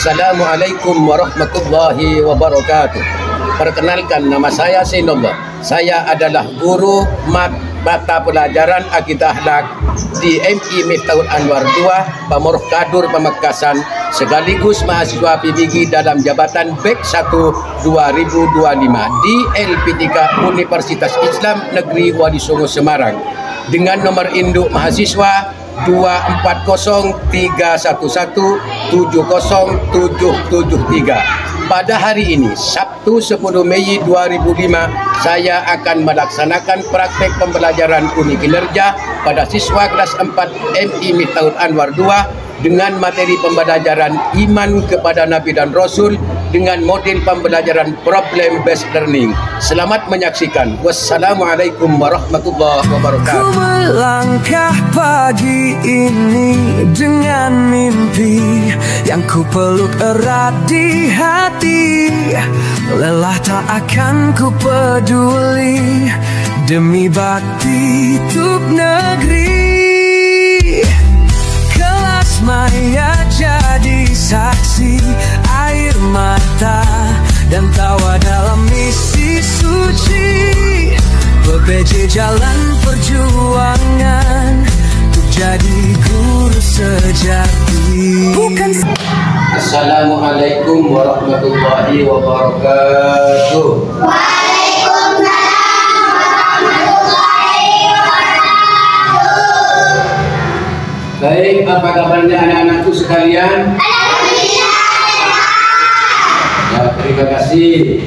Assalamualaikum warahmatullahi wabarakatuh. Perkenalkan, nama saya Sinullah. Saya adalah guru mata pelajaran Akidah Akhlak di MI Miftahul Anwar 2 Pamoroh Kadur Pamekasan, sekaligus mahasiswa PBG dalam jabatan BEK 1 2025 di LP3 Universitas Islam Negeri Wali Songo Semarang dengan nomor induk mahasiswa 2411311700773. Pada hari ini, Sabtu 10 Mei 2005, saya akan melaksanakan praktek pembelajaran uni kinerja pada siswa kelas 4 MI Miftahul Anwar 2 dengan materi pembelajaran iman kepada Nabi dan Rasul dengan model pembelajaran problem based learning. Selamat menyaksikan. Wassalamualaikum warahmatullahi wabarakatuh. Ku melangkah pagi ini dengan mimpi yang ku peluk erat di hati. Lelah tak akan ku peduli demi bakti tuk negeri. Kelas maya jadi saksi, air mata dan tawa dalam misi suci. PPJ jalan perjuangan untuk jadi guru sejati. Assalamualaikum warahmatullahi wabarakatuh. Waalaikumsalam warahmatullahi wabarakatuh. Baik, apa kabarnya anak-anakku sekalian? Ya, terima kasih.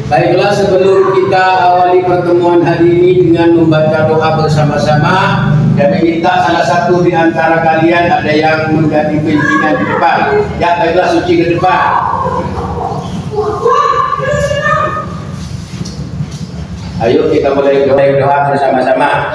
Baiklah, sebelum kita awali pertemuan hari ini dengan membaca doa bersama-sama dan meminta salah satu di antara kalian ada yang menjadi pimpinan di depan. Ya, baiklah, suci ke depan. Ayo kita mulai doa bersama-sama.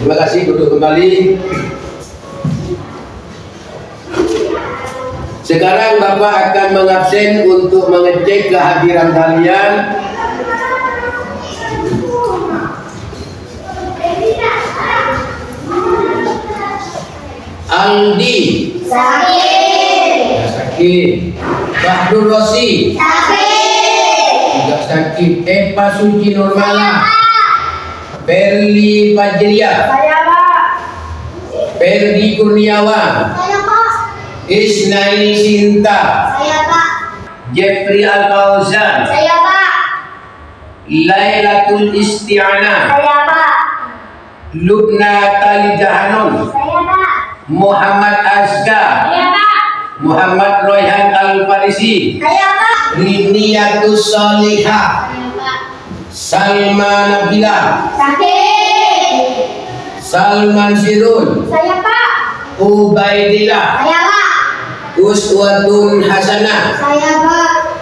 Terima kasih, duduk kembali. Sekarang Bapak akan mengabsen untuk mengecek kehadiran kalian. Aldi sakit. Bahdul Rosi tidak sakit. Eva Suci Normala. Perli Fajria. Saya Pak. Ferdi Kurniawan. Saya Pak. Isnaini Sinta. Saya Pak. Jeffrey Al-Fauzan. Saya Pak. Lailatul Isti'anah. Saya Pak. Lubna Tali Jahanun. Saya Pak. Muhammad Asgar. Saya Pak. Muhammad Royhan Al-Farisi. Saya Pak. Riniatus Salihah. Saya Pak. Salma Nabila. Sakit. Salman Sirun. Saya Pak. Ubaidillah. Saya Pak. Uswatun Hasanah. Saya Pak.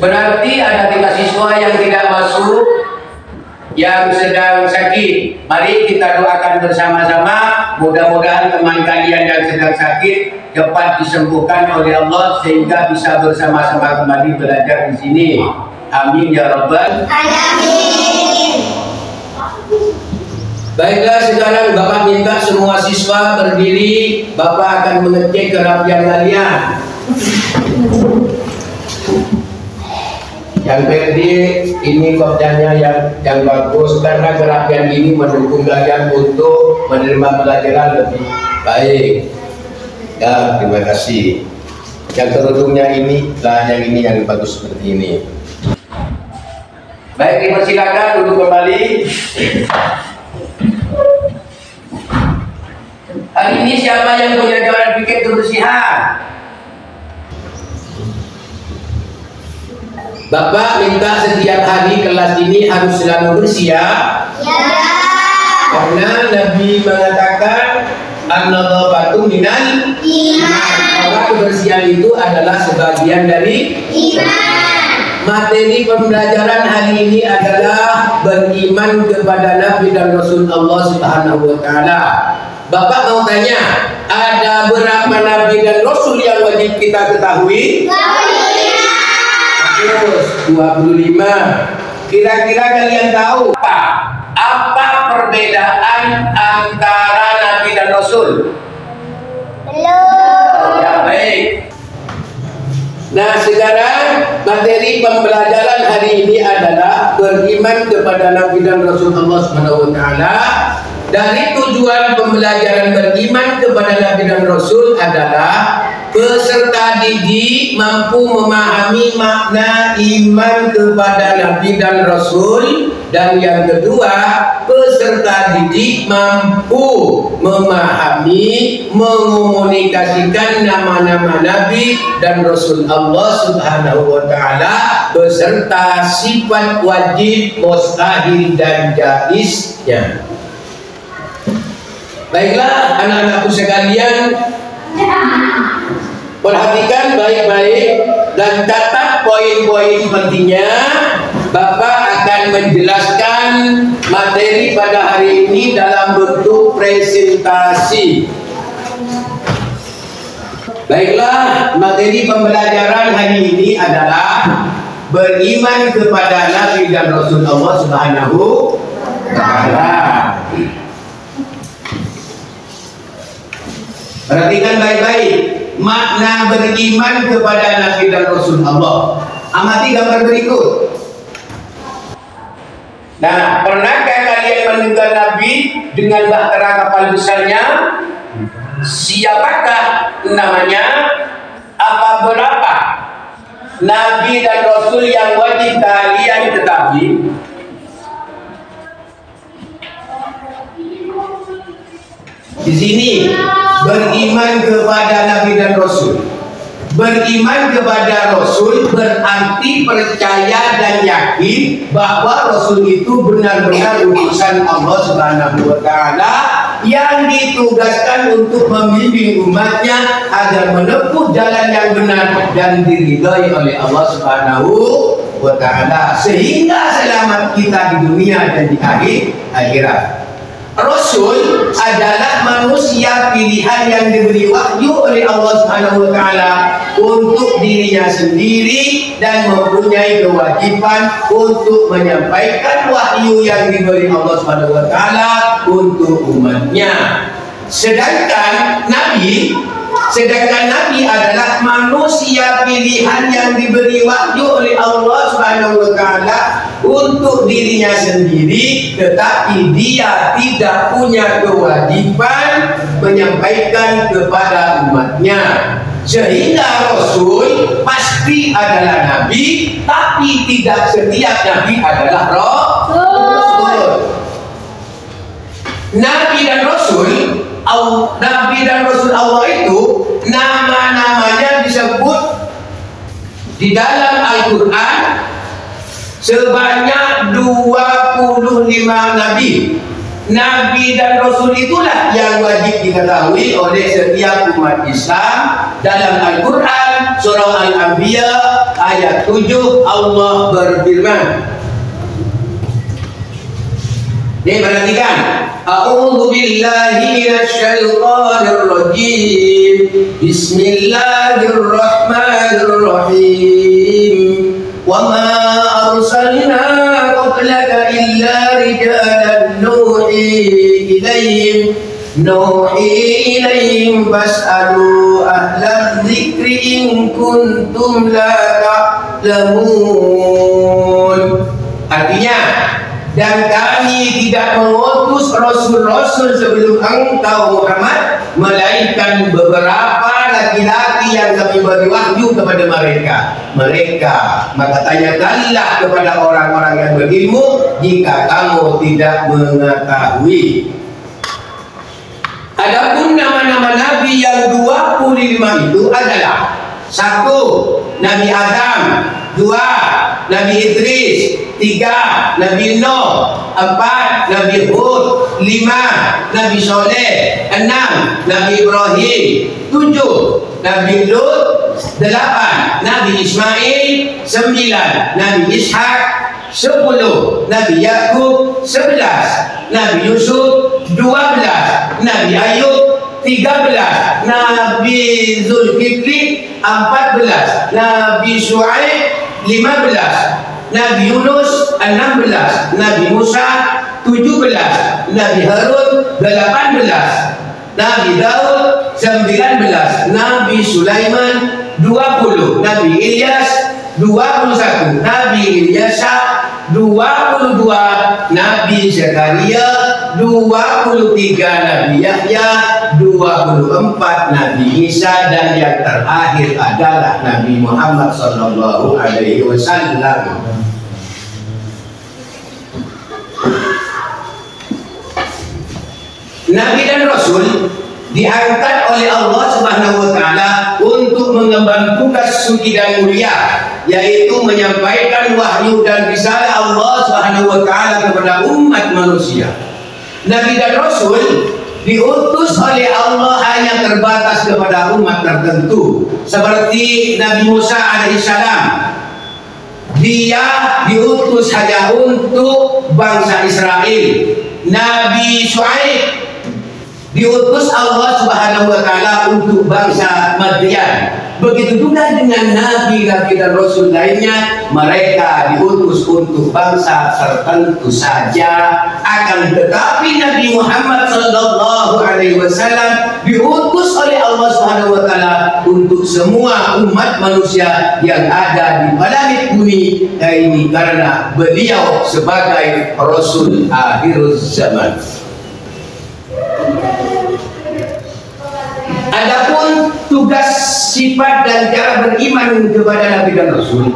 Berarti ada 3 siswa yang tidak masuk, yang sedang sakit. Mari kita doakan bersama-sama. Mudah-mudahan teman kalian yang sedang sakit cepat disembuhkan oleh Allah sehingga bisa bersama-sama kembali belajar di sini. Amin ya rabbal Alamin. Baiklah, sekarang Bapak minta semua siswa berdiri. Bapak akan mengecek kerapian kalian. Yang Ferdi, ini kopdanya yang bagus karena kerapian ini mendukung kalian untuk menerima pelajaran lebih baik. Ya, terima kasih. Yang kerudungnya ini, yang ini yang bagus seperti ini. Baik, dipersilakan duduk kembali. Hari ini siapa yang punya jawaban pikir kebersihan? Bapak minta setiap hari kelas ini harus selalu bersih ya. Karena Nabi mengatakan an-nadhafatu minal iman. Bahwa kebersihan itu adalah sebagian dari iman. Materi pembelajaran hari ini adalah beriman kepada Nabi dan Rasul Allah Subhanahu wa taala. Bapak mau tanya, ada berapa Nabi dan Rasul yang wajib kita ketahui? 25. Kira-kira kalian tahu apa perbedaan antara Nabi dan Rasul? Belum. Ya, baik. Nah, sekarang materi pembelajaran hari ini adalah beriman kepada Nabi dan Rasul Allah Subhanahu wa taala. Dari tujuan pembelajaran beriman kepada Nabi dan Rasul adalah peserta didik mampu memahami makna iman kepada Nabi dan Rasul, dan yang kedua, peserta didik mampu memahami, mengomunikasikan nama-nama Nabi dan Rasul Allah Subhanahu wa taala beserta sifat wajib, mustahil dan jaiznya. Baiklah anak-anakku sekalian, perhatikan baik-baik dan catat poin-poin pentingnya. Bapak akan menjelaskan materi pada hari ini dalam bentuk presentasi. Baiklah, materi pembelajaran hari ini adalah beriman kepada Nabi dan Rasul Allah Subhanahu wa taala. Perhatikan baik-baik makna beriman kepada Nabi dan Rasul Allah. Amati gambar berikut. Nah, pernahkah kalian mendengar Nabi dengan bahtera kapal besarnya? Siapakah namanya? Apa berapa Nabi dan Rasul yang wajib kalian ketahui? Di sini beriman kepada Nabi dan Rasul. Beriman kepada Rasul berarti percaya dan yakin bahwa Rasul itu benar-benar utusan Allah Subhanahu wa taala yang ditugaskan untuk membimbing umatnya agar menempuh jalan yang benar dan diridhai oleh Allah Subhanahu wa taala sehingga selamat kita di dunia dan di akhirat. Rasul adalah manusia pilihan yang diberi wahyu oleh Allah Subhanahu wa taala untuk dirinya sendiri dan mempunyai kewajiban untuk menyampaikan wahyu yang diberi Allah Subhanahu wa taala untuk umatnya. Sedangkan Nabi adalah manusia pilihan yang diberi wahyu oleh Allah Subhanahu wa taala untuk dirinya sendiri, tetapi dia tidak punya kewajiban menyampaikan kepada umatnya. Sehingga Rasul pasti adalah Nabi, tapi tidak setiap Nabi adalah Rasul. Nabi dan Rasul Allah itu nama-namanya disebut di dalam Al-Quran sebanyak 25 Nabi. Nabi dan Rasul itulah yang wajib diketahui oleh setiap umat Islam. Dalam Al-Quran surah Al-Anbiya ayat 7 Allah berfirman. Ini perhatikan. A'udzu billahi minasyaitonir rajim. Bismillahirrahmanirrahim. Wa ma arsalna qablaka illa rijalan nuhi ilaihim fas'alu ahla dzikri in kuntum la ta'lamun. Artinya, dan kami tidak mengutus rasul-rasul sebelum engkau Muhammad, melainkan beberapa laki-laki yang kami beri wahyu kepada mereka. Maka tanyakanlah kepada orang-orang yang berilmu jika kamu tidak mengetahui. Adapun nama-nama Nabi yang 25 itu adalah 1. Nabi Adam. 2. Nabi Idris. 3. Nabi Nuh. 4. Nabi Hud. 5. Nabi Soleh. 6. Nabi Ibrahim. 7. Nabi Lut. 8. Nabi Ismail. 9. Nabi Ishak. 10. Nabi Yakub. 11. Nabi Yusuf. 12. Nabi Ayub. 13. Nabi Zulkifli. 14. Nabi Shu'aib. 15. Nabi Yunus. 16. Nabi Musa. 17. Nabi Harun. 18. Nabi Daud. 19. Nabi Sulaiman. 20. Nabi Ilyas. 21. Nabi Ilyasa. 22. Nabi Zakaria. 23. Nabi Yahya. 24. Nabi Isa. Dan yang terakhir adalah Nabi Muhammad sallallahu alaihi wasallam. Nabi dan Rasul diangkat oleh Allah Subhanahu wa taala untuk mengemban tugas suci dan mulia, yaitu menyampaikan wahyu dan risalah Allah Subhanahu wa taala kepada umat manusia. Nabi dan Rasul diutus oleh Allah hanya terbatas kepada umat tertentu, seperti Nabi Musa alaihissalam. Dia diutus hanya untuk bangsa Israel. Nabi Shu'aib diutus Allah Subhanahu wa taala untuk bangsa Madian. Begitu juga dengan nabi-nabi dan rasul lainnya, mereka diutus untuk bangsa tertentu saja. Akan tetapi Nabi Muhammad sallallahu alaihi wasallam diutus oleh Allah Subhanahu wa taala untuk semua umat manusia yang ada di planet bumi ini, karena beliau sebagai rasul akhir zaman. Adapun tugas, sifat dan cara beriman kepada Nabi dan Rasul,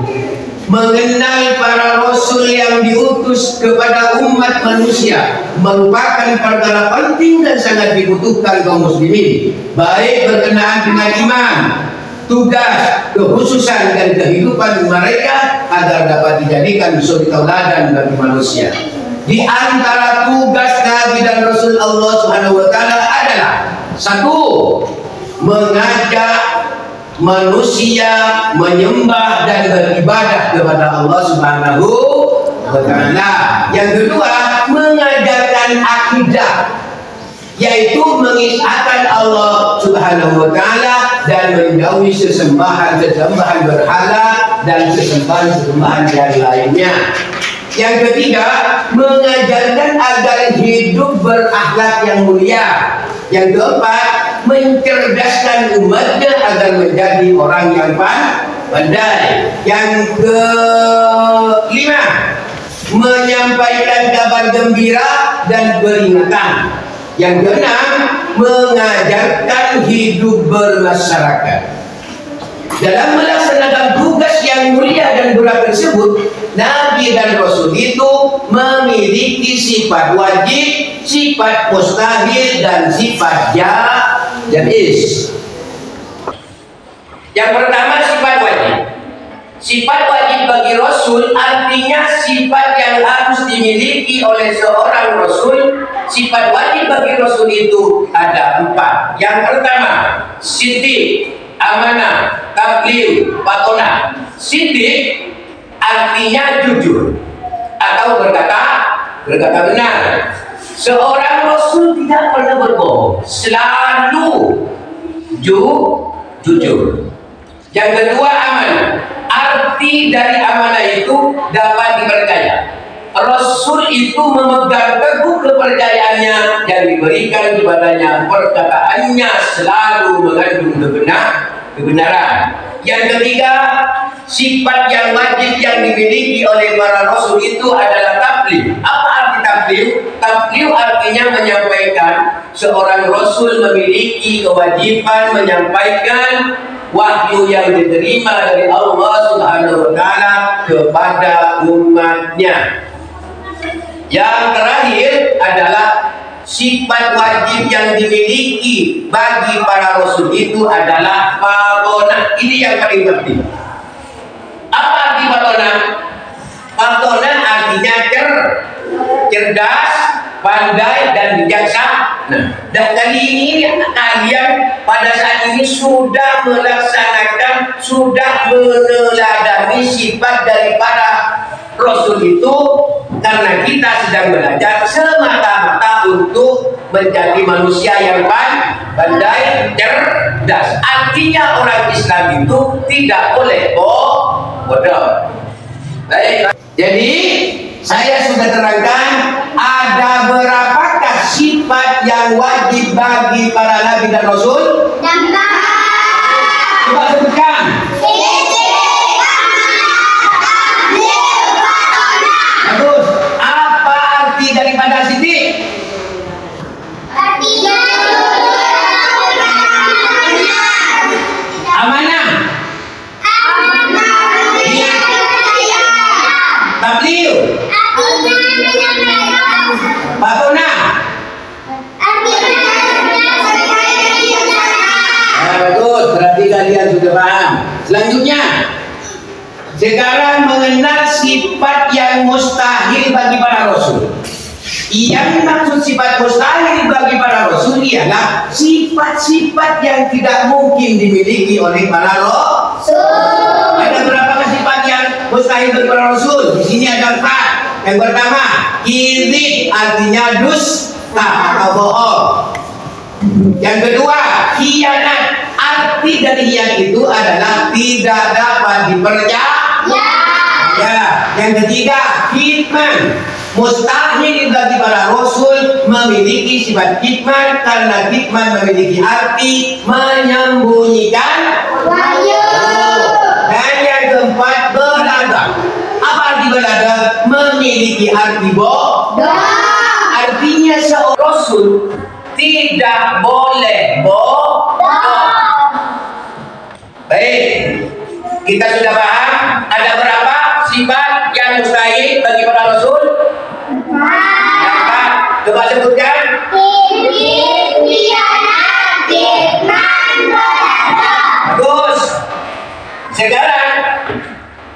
mengenal para Rasul yang diutus kepada umat manusia merupakan perkara penting dan sangat dibutuhkan kaum muslimin, baik berkenaan dengan iman, tugas, kekhususan dan kehidupan mereka, agar dapat dijadikan suri tauladan bagi manusia. Di antara tugas Nabi dan Rasul Allah Subhanahu wa taala adalah: 1. Mengajak manusia menyembah dan beribadah kepada Allah Subhanahu wa taala. Yang kedua, mengajarkan akidah, yaitu mengisahkan Allah Subhanahu wa taala dan menjauhi sesembahan-sesembahan berhala dan sesembahan-sesembahan yang lainnya. Yang ketiga, mengajarkan agar hidup berakhlak yang mulia. Yang keempat, mencerdaskan umatnya agar menjadi orang yang pandai. Yang kelima, menyampaikan kabar gembira dan peringatan. Yang keenam, mengajarkan hidup bermasyarakat. Dalam melaksanakan tugas yang mulia dan berat tersebut, Nabi dan Rasul itu memiliki sifat wajib, sifat mustahil, dan sifat jaiz. Yang pertama, sifat wajib. Sifat wajib bagi Rasul artinya sifat yang harus dimiliki oleh seorang Rasul. Sifat wajib bagi Rasul itu ada 4. Yang pertama, siddiq, amanah, tabligh, patonah. Siddiq artinya jujur atau berkata benar. Seorang Rasul tidak pernah berbohong, selalu jujur. Yang kedua, amanah. Arti dari amanah itu dapat dipercaya. Rasul itu memegang teguh kepercayaannya yang diberikan kepadanya. Perkataannya selalu mengandung kebenaran. Yang ketiga, sifat yang wajib yang dimiliki oleh para Rasul itu adalah tabligh. Apa arti tabligh? Tabligh artinya menyampaikan. Seorang Rasul memiliki kewajiban menyampaikan wahyu yang diterima dari Allah Subhanahu wa taala kepada umatnya. Yang terakhir adalah sifat wajib yang dimiliki bagi para rasul itu adalah fardhona. Ini yang paling penting. Apa arti fardhona? Fardhona artinya cerdas, pandai dan bijaksana. Dan kali ini kalian pada saat ini sudah melaksanakan, sudah meneladani sifat daripada Rasul itu, karena kita sedang belajar semata-mata untuk menjadi manusia yang pandai, cerdas. Artinya orang Islam itu tidak boleh bodoh. Baik. Jadi saya sudah terangkan ada berapakah sifat yang wajib bagi para nabi dan rasul? Coba sebutkan. Bagus. Apa arti daripada Siddiq? Amanah. Tabligh. Fardhona. Bagus, berarti kalian sudah paham. Selanjutnya, sekarang mengenal sifat yang mustahil bagi para rasul. Yang maksud sifat mustahil bagi para rasul ialah sifat-sifat yang tidak mungkin dimiliki oleh para rasul. Ada berapa sifat yang mustahil bagi para rasul? Di sini ada 4. Yang pertama, kizib, artinya dusta atau bohong. Yang kedua, khianat. Arti dari khianat itu adalah tidak dapat dipercaya. Ya. Yang ketiga, kitman. Mustahil bagi para rasul memiliki sifat kitman, karena kitman memiliki arti menyembunyikan wahyu. Dan yang keempat, belada. Apa arti belada? Memiliki arti bodoh. Artinya seorang rasul tidak boleh bodoh. Baik, kita sudah paham ada berapa sifat yang mustahil bagi para rasul? Coba sebutkan. Bagus. Sekarang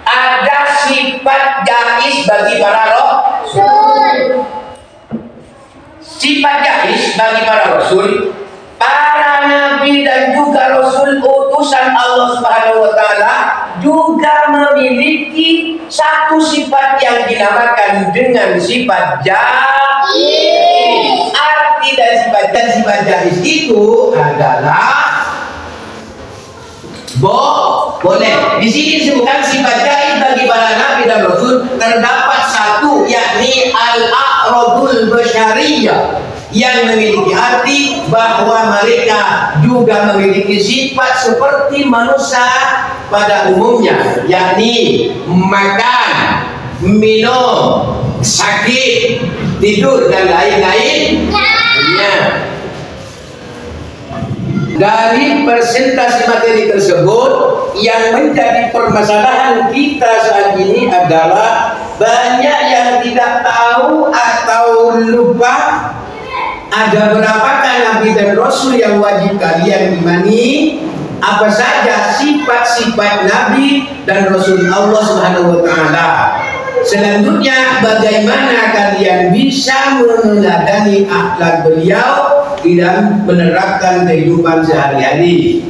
ada sifat jaiz bagi para rasul. Sifat jaiz bagi para rasul, para nabi dan juga rasul utusan Allah Subhanahu wa taala juga memiliki satu sifat yang dinamakan dengan sifat jaiz. Arti dari sifat jaiz itu adalah boleh. Di sini disebutkan sifat jaiz bagi para nabi dan rasul terdapat satu, yakni al-a'radul basyariyah, yang memiliki arti bahwa mereka juga memiliki sifat seperti manusia pada umumnya, yakni makan, minum, sakit, tidur dan lain-lainnya. Dari presentasi materi tersebut, yang menjadi permasalahan kita saat ini adalah banyak yang tidak tahu atau lupa ada berapakah nabi dan rasul yang wajib kalian imani, apa saja sifat-sifat nabi dan rasul Allah Subhanahu wa taala. Selanjutnya, bagaimana kalian bisa meneladani akhlak beliau dan menerapkan kehidupan sehari-hari.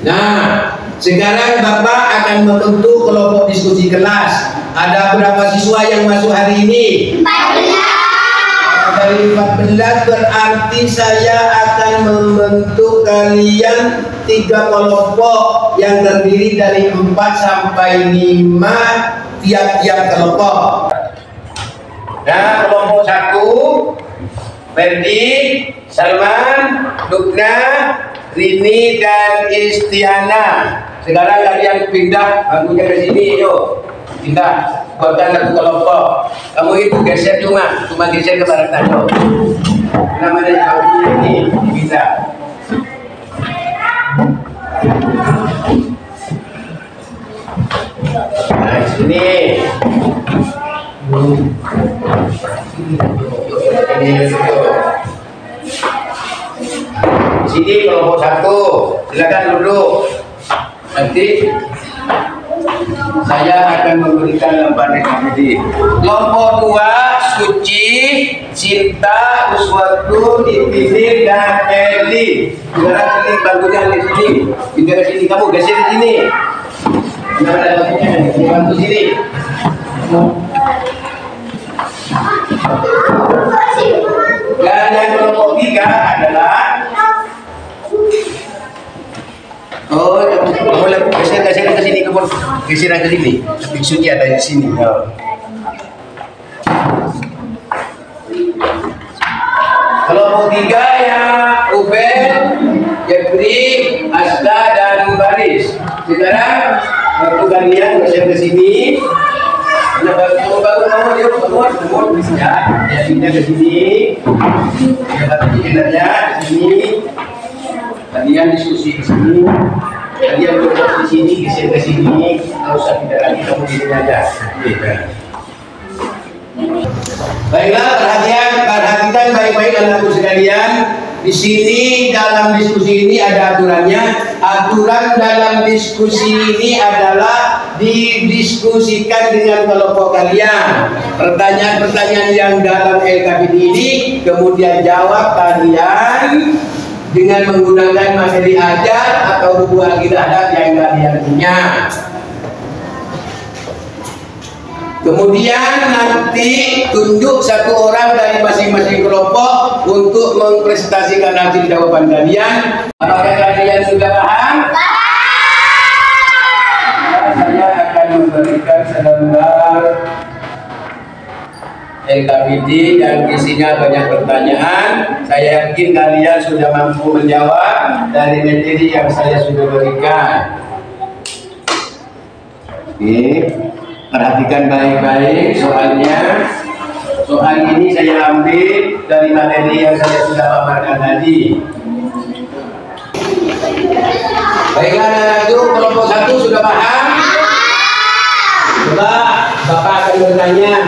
Nah, sekarang Bapak akan membentuk kelompok diskusi kelas. Ada berapa siswa yang masuk hari ini? 14. Dari 14 berarti saya akan membentuk kalian 3 kelompok yang terdiri dari 4 sampai 5 tiap-tiap kelompok. Nah, kelompok 1, Ferdi, Salman, Lukna, Rini dan Istiana. Sekarang kalian pindah bangkunya ke sini, yuk. Pindah, buatkan satu kelompok. Kamu itu geser cuma geser ke barat aja. Namanya bangkunya ini, bisa. Nah, sini. Ini sini kelompok 1, silakan duduk. Nanti saya akan memberikan lembar rekapitulasi. Kelompok 2, Suci, Cinta, Uswatu, Ibnir, dan Eli. Sekarang ini bantunya di sini. Pindah ke sini, kamu geser di sini. Kenapa ada bantunya? Bantu sini. Dan yang kelompok 3 adalah boleh geser ke sini, kamu geser ke sini. Suci ada di sini. Kelompok 3 yang Ubed, Jeffrey, Asda, dan Baris. Sekarang waktu kalian geser ke sini. Bangun ya, pindah ke sini. Ya, sini. Kalian diskusi di sini. Kalian duduk di sini, geser ke sini. Nggak usah pindah lagi, kamu di sini aja. Baiklah, perhatikan baik-baik anakku sekalian. Di sini dalam diskusi ini ada aturannya. Aturan dalam diskusi ini adalah didiskusikan dengan kelompok kalian. Pertanyaan-pertanyaan yang dalam LKPD ini kemudian jawab kalian dengan menggunakan materi ajar atau buku akidah yang kalian punya. Kemudian nanti tunjuk satu orang dari masing-masing kelompok untuk mempresentasikan hasil jawaban kalian. Apakah kalian sudah paham? Saya akan memberikan selembar LKPD yang isinya banyak pertanyaan. Saya yakin kalian sudah mampu menjawab dari materi yang saya sudah berikan. Oke. Perhatikan baik-baik soalnya. Soal ini saya ambil dari materi yang saya sudah paparkan tadi. Baiklah anak-anakku, kelompok 1 sudah paham? Coba Bapak akan bertanya.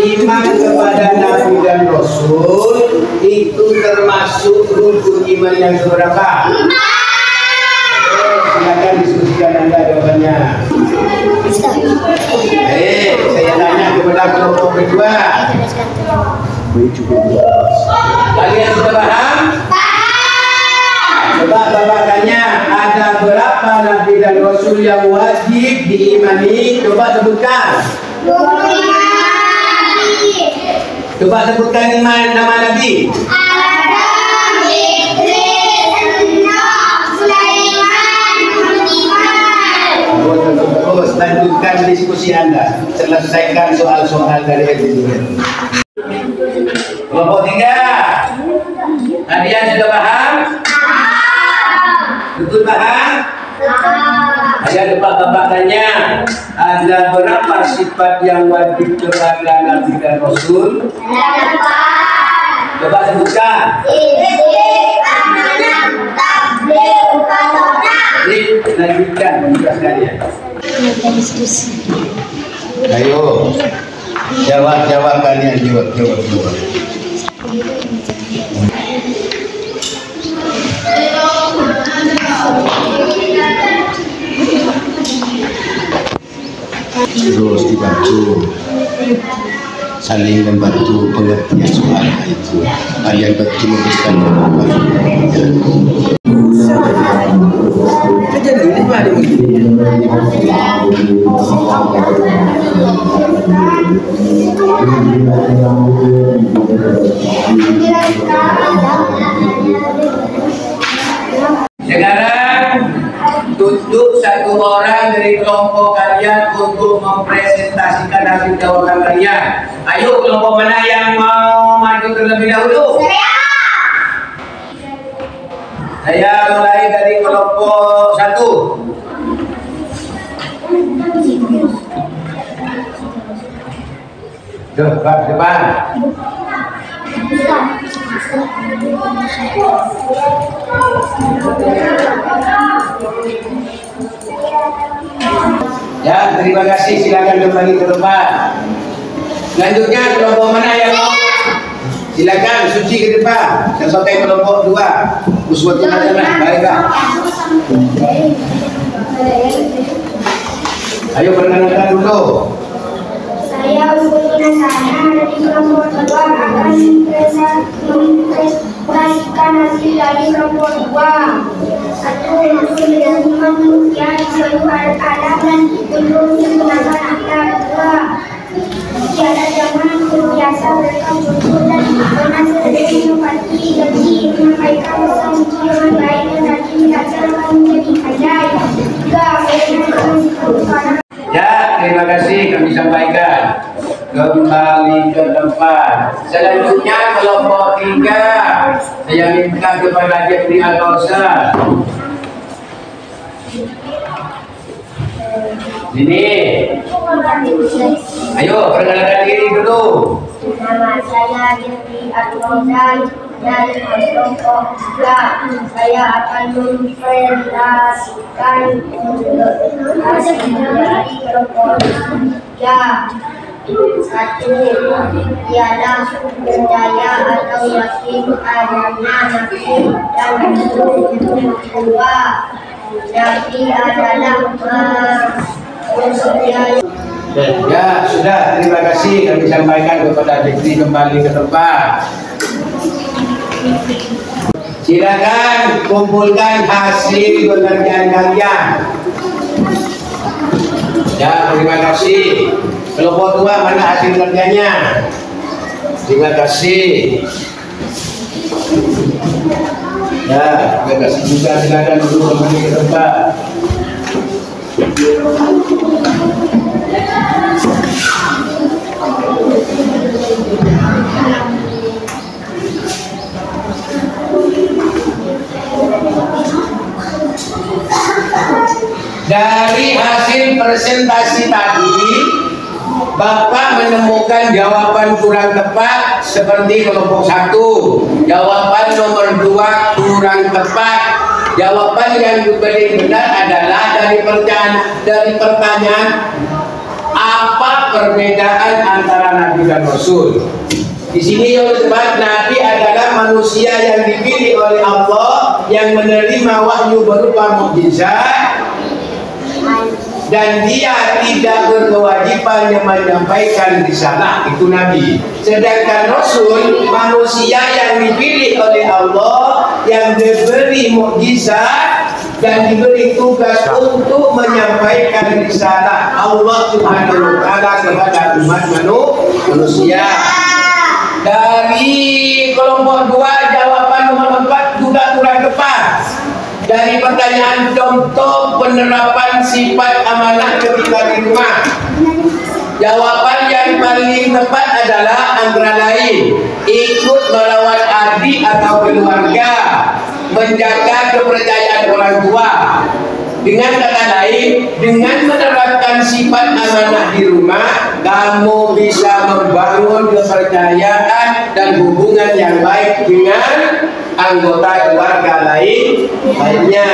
Iman kepada Nabi dan Rasul itu termasuk rukun iman yang seberapa? Silakan diskusikan Anda jawabannya. Saya tanya kepada kelompok kedua. Kalian sudah paham? Coba Bapak tanya, ada berapa Nabi dan Rasul yang wajib diimani? Coba sebutkan. Coba sebutkan nama Nabi. Terus lanjutkan diskusi Anda. Selesaikan soal-soal dari editorial. Kelompok 3. Kalian sudah paham? Betul paham? Ayo Bapak tanya, ada berapa sifat yang wajib kepada Nabi dan Rasul? Coba sebutkan. Lanjutkan menjelaskan ya. Ayo jawab kalian, jawab. Terus dibantu, saling membantu pengertian soal itu. Kalian betul memberikan jawaban. Kejadian ini ada begini. Sekarang tunjuk satu orang dari kelompok kalian untuk mempresentasikan hasil jawaban kalian. Ayo, kelompok mana yang mau maju terlebih dahulu? Saya mulai dari kelompok 1. Depan. Ya, terima kasih. Silakan kembali ke depan. Selanjutnya kelompok mana yang mau? Silakan suci ke depan. Sampai kelompok 2. Uswatun hasanah. Baiklah. Ayo perkenalkan dulu. Saya Uswatun Hasanah dari kelompok 2 akan mempresentasikan hasil dari kelompok 2. 1. Untuk menjadi manusia yang selalu adab dan untuk menggunakan akhlak. 2. Tiada zaman terbiasa mereka jujur dan bernasihat menepati janji, menyampaikan pesan dengan baik dan rajin belajar akan menjadi pandai. 3. Ya, terima kasih kami sampaikan. Kembali ke depan. Selanjutnya kelompok 3. Saya minta kepada Jepri Al-Kausar. Sini. Ayo perkenalkan diri dulu. Nama saya Jepri Al-Kausar dari kelompok 3. Saya akan mempresentasikan hasil dari kelompok 3. 1. Tiada percaya atau yakin adanya nabi dan rasul. 2. Nabi adalah manusia. Ya, sudah. Terima kasih kami sampaikan kepada Jepri kembali ke tempat. Silakan kumpulkan hasil pengerjaan kalian. Ya, terima kasih. Kelompok 2 mana hasil kerjanya? Terima kasih. Ya, terima kasih juga. Silakan dulu kembali ke tempat. Dari hasil presentasi tadi, Bapak menemukan jawaban kurang tepat seperti kelompok 1. Jawaban nomor 2 kurang tepat. Jawaban yang paling benar adalah dari pertanyaan apa perbedaan antara Nabi dan Rasul. Di sini yang disebut Nabi adalah manusia yang dipilih oleh Allah yang menerima wahyu berupa mukjizat dan dia tidak berkewajiban yang menyampaikan risalah, itu Nabi. Sedangkan Rasul manusia yang dipilih oleh Allah yang diberi mukjizat dan diberi tugas untuk menyampaikan risalah Allah Subhanahu wa taala kepada umat manusia. Dari kelompok 2 jawaban nomor 4 juga kurang tepat. Dari pertanyaan contoh penerapan sifat amanah ketika di rumah, jawaban yang paling tepat adalah antara lain ikut merawat adik atau keluarga, menjaga kepercayaan orang tua. Dengan kata lain, dengan menerapkan sifat amanah di rumah, kamu bisa membangun kepercayaan dan hubungan yang baik dengan anggota keluarga lainnya.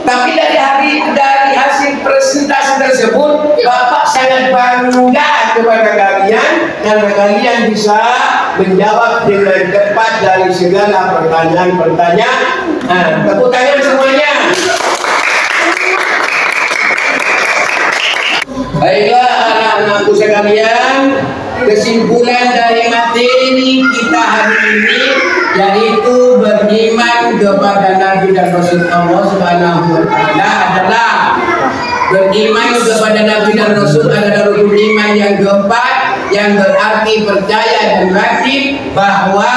Tapi dari hasil presentasi tersebut, Bapak sangat bangga kepada kalian karena kalian bisa menjawab dengan tepat dari segala pertanyaan-pertanyaan. Tepuk tangan semuanya. Baiklah anak-anakku sekalian, kesimpulan dari materi kita hari ini yaitu beriman kepada Nabi dan Rasul Allah Subhanahu wa taala adalah beriman kepada Nabi dan Rasul adalah rukun iman yang keempat yang berarti percaya dan yakin bahwa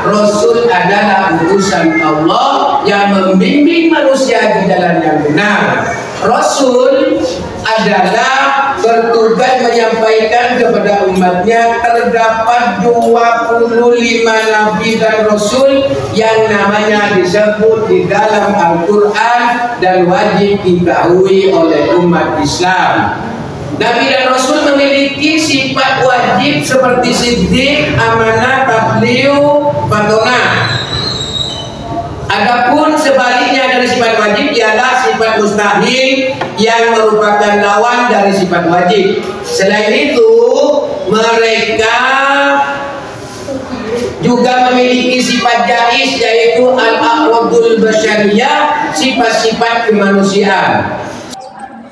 Rasul adalah utusan Allah yang membimbing manusia di jalan yang benar. Rasul adalah bertugas menyampaikan kepada umatnya. Terdapat 25 nabi dan rasul yang namanya disebut di dalam Al-Quran dan wajib diketahui oleh umat Islam. Nabi dan Rasul memiliki sifat wajib seperti siddiq, amanah, tabligh, fatonah. Adapun sebaliknya dari sifat wajib ialah sifat mustahil yang merupakan lawan dari sifat wajib. Selain itu, mereka juga memiliki sifat jais, yaitu al-aqradul basyariyah, sifat-sifat kemanusiaan.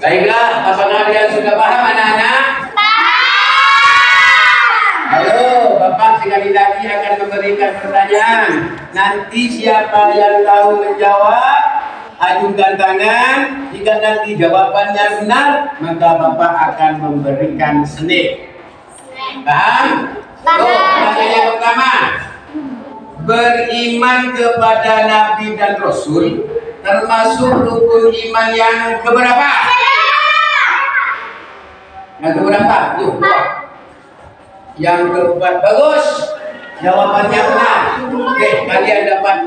Baiklah, apakah kalian sudah paham anak-anak? Halo, Bapak sekali lagi akan memberikan pertanyaan. Nanti siapa yang tahu menjawab, ajukan tangan. Jika nanti jawabannya benar, maka Bapak akan memberikan senit. Paham? Pertanyaan yang pertama, beriman kepada Nabi dan Rasul termasuk rukun iman yang keberapa? Yang keberapa? Yang keempat. Bagus, jawabannya benar. Oke, kalian dapat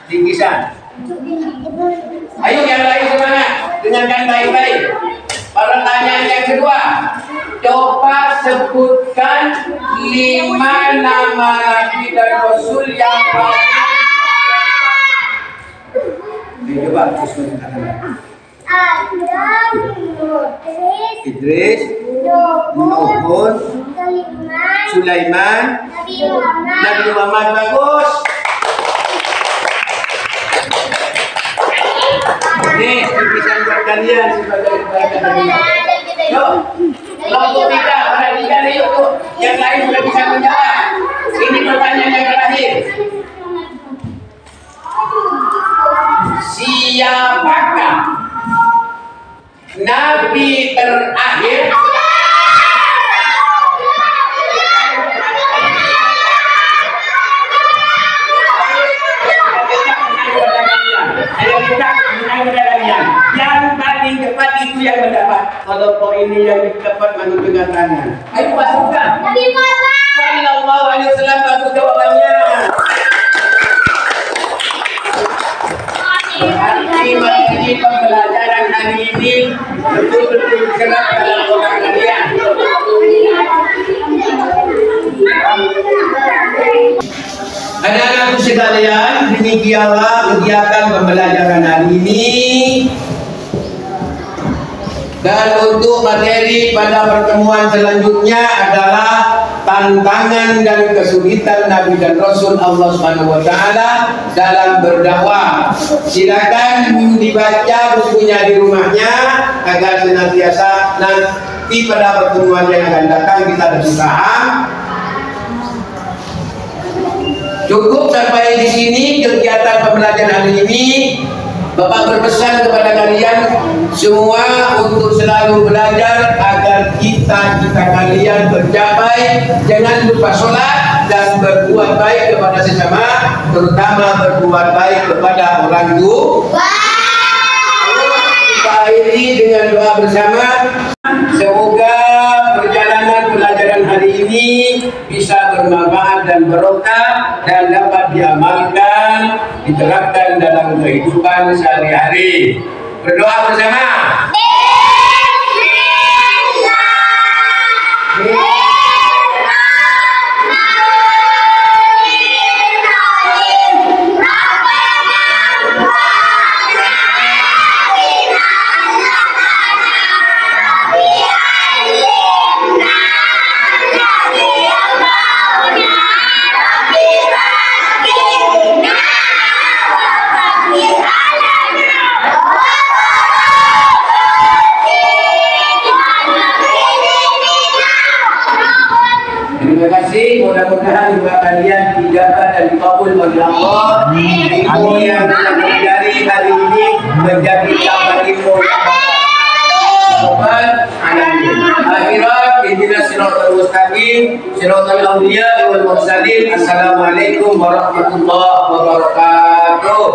bingkisan. Ayo yang lain semangat, dengarkan baik-baik. Pertanyaan yang kedua, coba sebutkan 5 nama Nabi dan Rasul yang coba Idris, Nuhun, Sulaiman, Nabi Muhammad. Bagus. Nih, bingkisan buat kalian sebagai kebaikan dari Allah. Yuk, kelompok 3, perhatikan yuk tuh. Yang lain sudah bisa menjawab. Ini pertanyaan yang terakhir. Siapakah Nabi terakhir yang paling cepat itu yang mendapat. Kalau poin ini yang cepat maju dengan tangan. Ayo masukkan. Nabi Muhammad sallallahu alaihi wasallam. Bagus jawabannya. Berarti materi pembelajaran hari ini betul-betul serap dalam otak kalian. Anak-anakku sekalian, demikianlah kegiatan pembelajaran hari ini. Dan untuk materi pada pertemuan selanjutnya adalah tantangan dan kesulitan Nabi dan Rasul Allah Subhanahu wa taala dalam berdakwah. Silakan dibaca bukunya di rumahnya agar senantiasa nanti pada pertemuan yang akan datang kita lebih paham. Cukup sampai di sini kegiatan pembelajaran hari ini. Bapak berpesan kepada kalian semua untuk selalu belajar agar cita kalian tercapai. Jangan lupa sholat dan berbuat baik kepada sesama, terutama berbuat baik kepada orang tua. Kita akhiri dengan doa bersama. Semoga perjalanan pelajaran hari ini bisa bermanfaat dan barokah dan dapat diamalkan, diterapkan dalam kehidupan sehari-hari. Berdoa bersama. Terima kasih, mudah-mudahan juga kalian dijabah dan dikabul oleh Allah. Ilmu yang kita pelajari hari ini menjadi tambah ilmu yang akhirat. Ihdinas siratal mustaqim, siratal awliya wal mursalin. Assalamualaikum warahmatullahi wabarakatuh.